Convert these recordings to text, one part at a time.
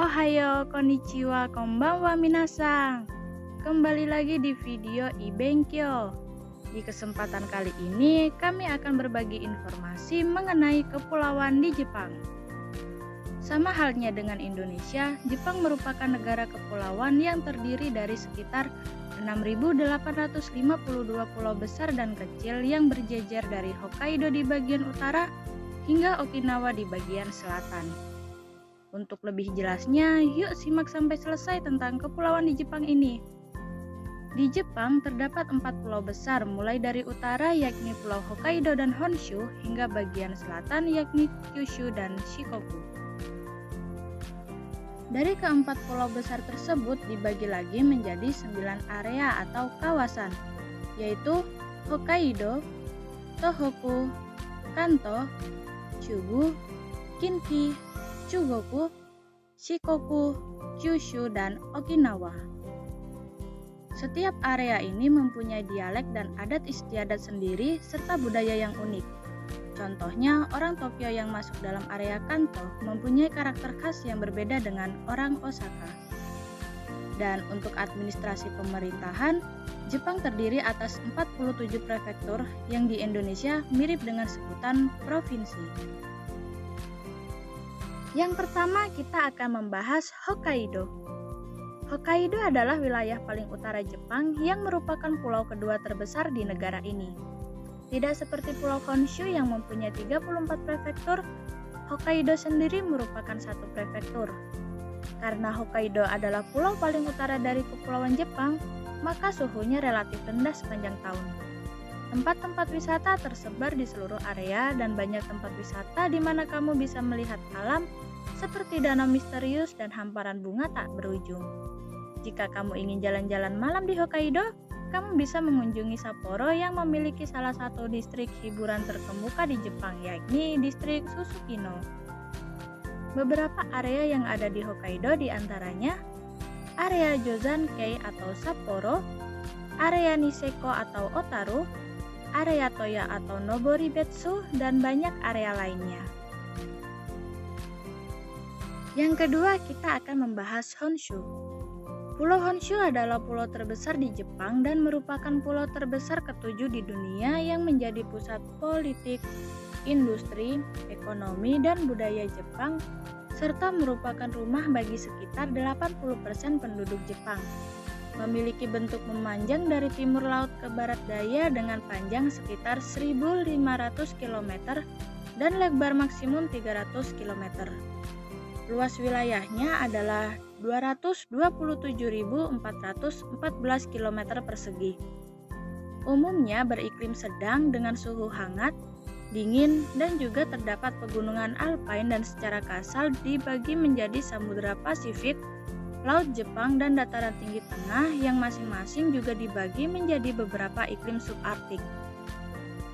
Ohayo, konnichiwa, konbanwa minasang. Kembali lagi di video Ibenkyo. Di kesempatan kali ini, kami akan berbagi informasi mengenai kepulauan di Jepang. Sama halnya dengan Indonesia, Jepang merupakan negara kepulauan yang terdiri dari sekitar 6.852 pulau besar dan kecil yang berjejer dari Hokkaido di bagian utara hingga Okinawa di bagian selatan. Untuk lebih jelasnya, yuk simak sampai selesai tentang kepulauan di Jepang ini. Di Jepang terdapat 4 pulau besar mulai dari utara yakni Pulau Hokkaido dan Honshu hingga bagian selatan yakni Kyushu dan Shikoku. Dari keempat pulau besar tersebut dibagi lagi menjadi 9 area atau kawasan, yaitu Hokkaido, Tohoku, Kanto, Chubu, Kinki, Chugoku, Shikoku, Kyushu, dan Okinawa. Setiap area ini mempunyai dialek dan adat istiadat sendiri serta budaya yang unik. Contohnya, orang Tokyo yang masuk dalam area Kanto mempunyai karakter khas yang berbeda dengan orang Osaka. Dan untuk administrasi pemerintahan, Jepang terdiri atas 47 prefektur yang di Indonesia mirip dengan sebutan provinsi. Yang pertama, kita akan membahas Hokkaido. Hokkaido adalah wilayah paling utara Jepang yang merupakan pulau kedua terbesar di negara ini. Tidak seperti Pulau Honshu yang mempunyai 34 prefektur, Hokkaido sendiri merupakan satu prefektur. Karena Hokkaido adalah pulau paling utara dari kepulauan Jepang, maka suhunya relatif rendah sepanjang tahun. Tempat-tempat wisata tersebar di seluruh area dan banyak tempat wisata di mana kamu bisa melihat alam seperti danau misterius dan hamparan bunga tak berujung. Jika kamu ingin jalan-jalan malam di Hokkaido, kamu bisa mengunjungi Sapporo yang memiliki salah satu distrik hiburan terkemuka di Jepang, yakni distrik Susukino. Beberapa area yang ada di Hokkaido diantaranya area Jozankei atau Sapporo, area Niseko atau Otaru, area Toya atau Noboribetsu, dan banyak area lainnya. Yang kedua, kita akan membahas Honshu. Pulau Honshu adalah pulau terbesar di Jepang dan merupakan pulau terbesar ketujuh di dunia yang menjadi pusat politik, industri, ekonomi, dan budaya Jepang, serta merupakan rumah bagi sekitar 80% penduduk Jepang. Memiliki bentuk memanjang dari timur laut ke barat daya dengan panjang sekitar 1.500 km dan lebar maksimum 300 km. Luas wilayahnya adalah 227.414 km persegi. Umumnya beriklim sedang dengan suhu hangat, dingin, dan juga terdapat pegunungan alpine dan secara kasar dibagi menjadi Samudra Pasifik, Laut Jepang, dan dataran tinggi tengah yang masing-masing juga dibagi menjadi beberapa iklim subarktik.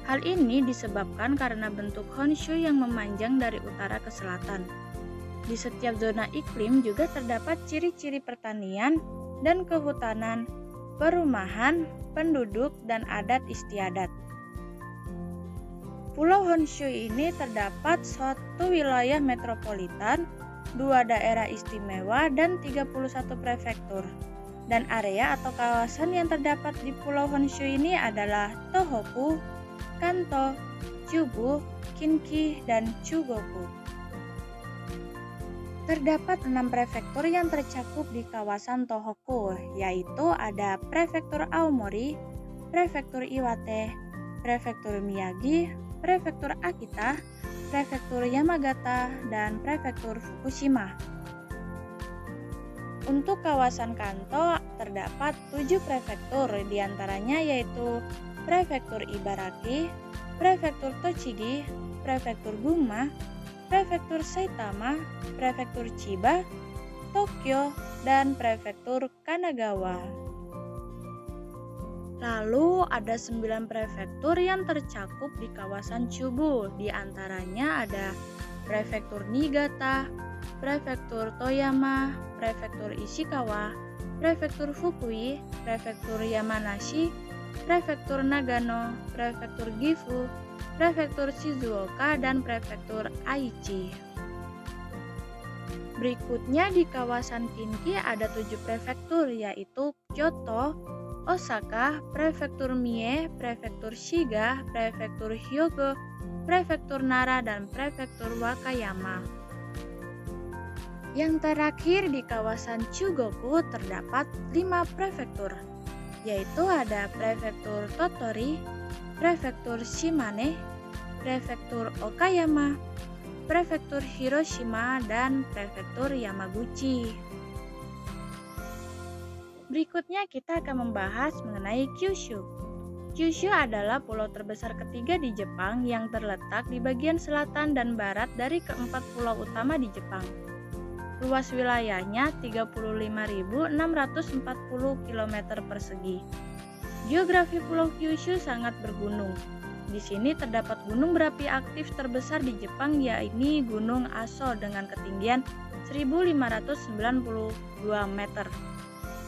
Hal ini disebabkan karena bentuk Honshu yang memanjang dari utara ke selatan. Di setiap zona iklim juga terdapat ciri-ciri pertanian dan kehutanan, perumahan, penduduk, dan adat istiadat. Pulau Honshu ini terdapat suatu wilayah metropolitan, 2 daerah istimewa, dan 31 prefektur. Dan area atau kawasan yang terdapat di Pulau Honshu ini adalah Tohoku, Kanto, Chubu, Kinki, dan Chugoku. Terdapat 6 prefektur yang tercakup di kawasan Tohoku, yaitu ada Prefektur Aomori, Prefektur Iwate, Prefektur Miyagi, Prefektur Akita, Prefektur Yamagata, dan Prefektur Fukushima. Untuk kawasan Kanto terdapat 7 prefektur, diantaranya yaitu Prefektur Ibaraki, Prefektur Tochigi, Prefektur Gunma, Prefektur Saitama, Prefektur Chiba, Tokyo, dan Prefektur Kanagawa. Lalu ada 9 prefektur yang tercakup di kawasan Chubu, di antaranya ada Prefektur Niigata, Prefektur Toyama, Prefektur Ishikawa, Prefektur Fukui, Prefektur Yamanashi, Prefektur Nagano, Prefektur Gifu, Prefektur Shizuoka, dan Prefektur Aichi. Berikutnya di kawasan Kinki ada 7 prefektur yaitu Kyoto, Osaka, Prefektur Mie, Prefektur Shiga, Prefektur Hyogo, Prefektur Nara, dan Prefektur Wakayama. Yang terakhir di kawasan Chugoku terdapat 5 prefektur, yaitu ada Prefektur Tottori, Prefektur Shimane, Prefektur Okayama, Prefektur Hiroshima, dan Prefektur Yamaguchi. Berikutnya kita akan membahas mengenai Kyushu. Kyushu adalah pulau terbesar ketiga di Jepang yang terletak di bagian selatan dan barat dari keempat pulau utama di Jepang. Luas wilayahnya 35.640 km persegi. Geografi Pulau Kyushu sangat bergunung. Di sini terdapat gunung berapi aktif terbesar di Jepang yaitu Gunung Aso dengan ketinggian 1.592 meter.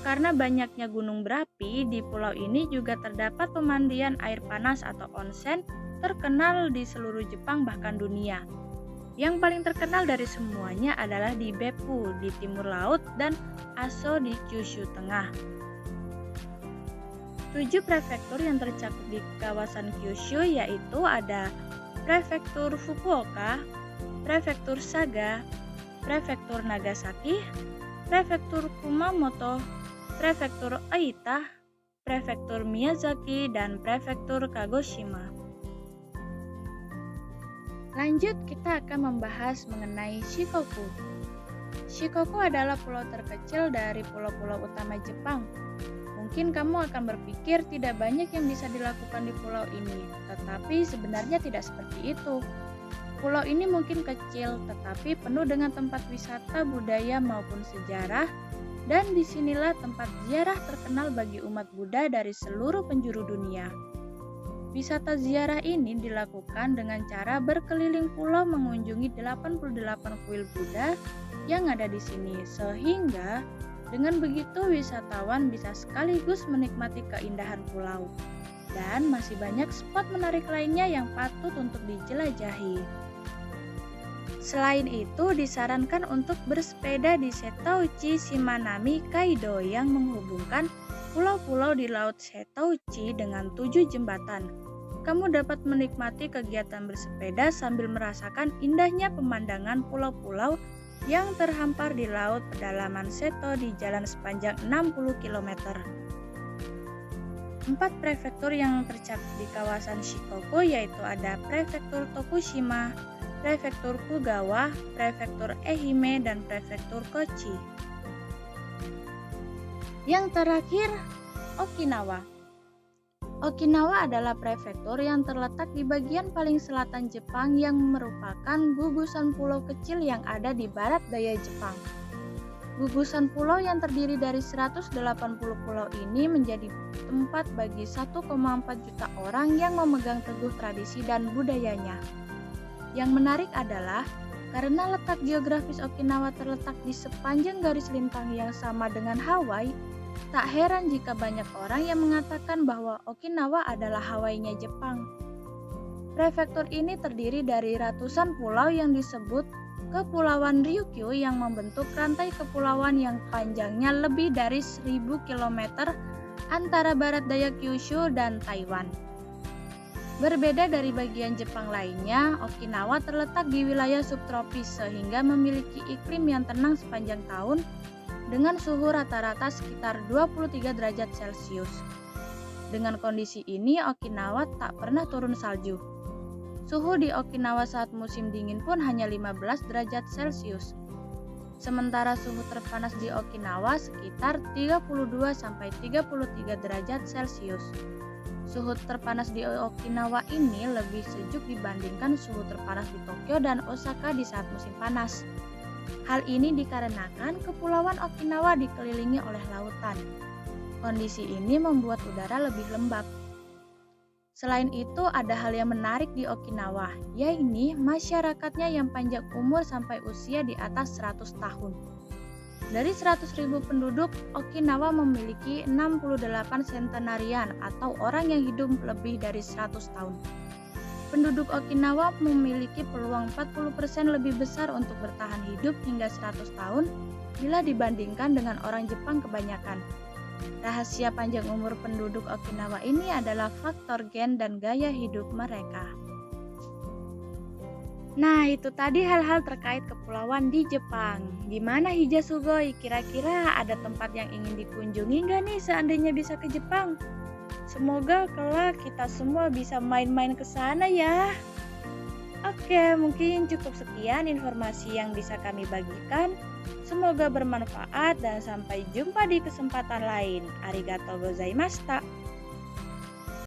Karena banyaknya gunung berapi, di pulau ini juga terdapat pemandian air panas atau onsen terkenal di seluruh Jepang bahkan dunia. Yang paling terkenal dari semuanya adalah di Beppu di timur laut dan Aso di Kyushu tengah. 7 prefektur yang tercakup di kawasan Kyushu yaitu ada Prefektur Fukuoka, Prefektur Saga, Prefektur Nagasaki, Prefektur Kumamoto, Prefektur Aita, Prefektur Miyazaki, dan Prefektur Kagoshima. Lanjut, kita akan membahas mengenai Shikoku. Shikoku adalah pulau terkecil dari pulau-pulau utama Jepang. Mungkin kamu akan berpikir tidak banyak yang bisa dilakukan di pulau ini, tetapi sebenarnya tidak seperti itu. Pulau ini mungkin kecil, tetapi penuh dengan tempat wisata budaya maupun sejarah, dan disinilah tempat ziarah terkenal bagi umat Buddha dari seluruh penjuru dunia. Wisata ziarah ini dilakukan dengan cara berkeliling pulau mengunjungi 88 kuil Buddha yang ada di sini, sehingga dengan begitu wisatawan bisa sekaligus menikmati keindahan pulau. Dan masih banyak spot menarik lainnya yang patut untuk dijelajahi. Selain itu, disarankan untuk bersepeda di Setauchi Shimanami Kaido yang menghubungkan pulau-pulau di Laut Setauchi dengan 7 jembatan. Kamu dapat menikmati kegiatan bersepeda sambil merasakan indahnya pemandangan pulau-pulau yang terhampar di laut pedalaman Seto di jalan sepanjang 60 km. 4 prefektur yang tercakup di kawasan Shikoku yaitu ada Prefektur Tokushima, Prefektur Kugawa, Prefektur Ehime, dan Prefektur Kochi. Yang terakhir, Okinawa. Okinawa adalah prefektur yang terletak di bagian paling selatan Jepang yang merupakan gugusan pulau kecil yang ada di barat daya Jepang. Gugusan pulau yang terdiri dari 180 pulau ini menjadi tempat bagi 1,4 juta orang yang memegang teguh tradisi dan budayanya. Yang menarik adalah karena letak geografis Okinawa terletak di sepanjang garis lintang yang sama dengan Hawaii, tak heran jika banyak orang yang mengatakan bahwa Okinawa adalah Hawaii-nya Jepang. Prefektur ini terdiri dari ratusan pulau yang disebut Kepulauan Ryukyu yang membentuk rantai kepulauan yang panjangnya lebih dari 1000 km antara barat daya Kyushu dan Taiwan. Berbeda dari bagian Jepang lainnya, Okinawa terletak di wilayah subtropis sehingga memiliki iklim yang tenang sepanjang tahun dengan suhu rata-rata sekitar 23 derajat Celcius. Dengan kondisi ini, Okinawa tak pernah turun salju. Suhu di Okinawa saat musim dingin pun hanya 15 derajat Celcius. Sementara suhu terpanas di Okinawa sekitar 32-33 derajat Celcius. Suhu terpanas di Okinawa ini lebih sejuk dibandingkan suhu terpanas di Tokyo dan Osaka di saat musim panas. Hal ini dikarenakan Kepulauan Okinawa dikelilingi oleh lautan. Kondisi ini membuat udara lebih lembab. Selain itu, ada hal yang menarik di Okinawa, yaitu masyarakatnya yang panjang umur sampai usia di atas 100 tahun. Dari 100.000 penduduk, Okinawa memiliki 68 sentenarian atau orang yang hidup lebih dari 100 tahun. Penduduk Okinawa memiliki peluang 40% lebih besar untuk bertahan hidup hingga 100 tahun bila dibandingkan dengan orang Jepang kebanyakan. Rahasia panjang umur penduduk Okinawa ini adalah faktor gen dan gaya hidup mereka. Nah, itu tadi hal-hal terkait kepulauan di Jepang. Gimana Hija Sugoi? Kira-kira ada tempat yang ingin dikunjungi nggak nih seandainya bisa ke Jepang? Semoga kelak kita semua bisa main-main ke sana ya. Oke, mungkin cukup sekian informasi yang bisa kami bagikan. Semoga bermanfaat dan sampai jumpa di kesempatan lain. Arigatou gozaimashita.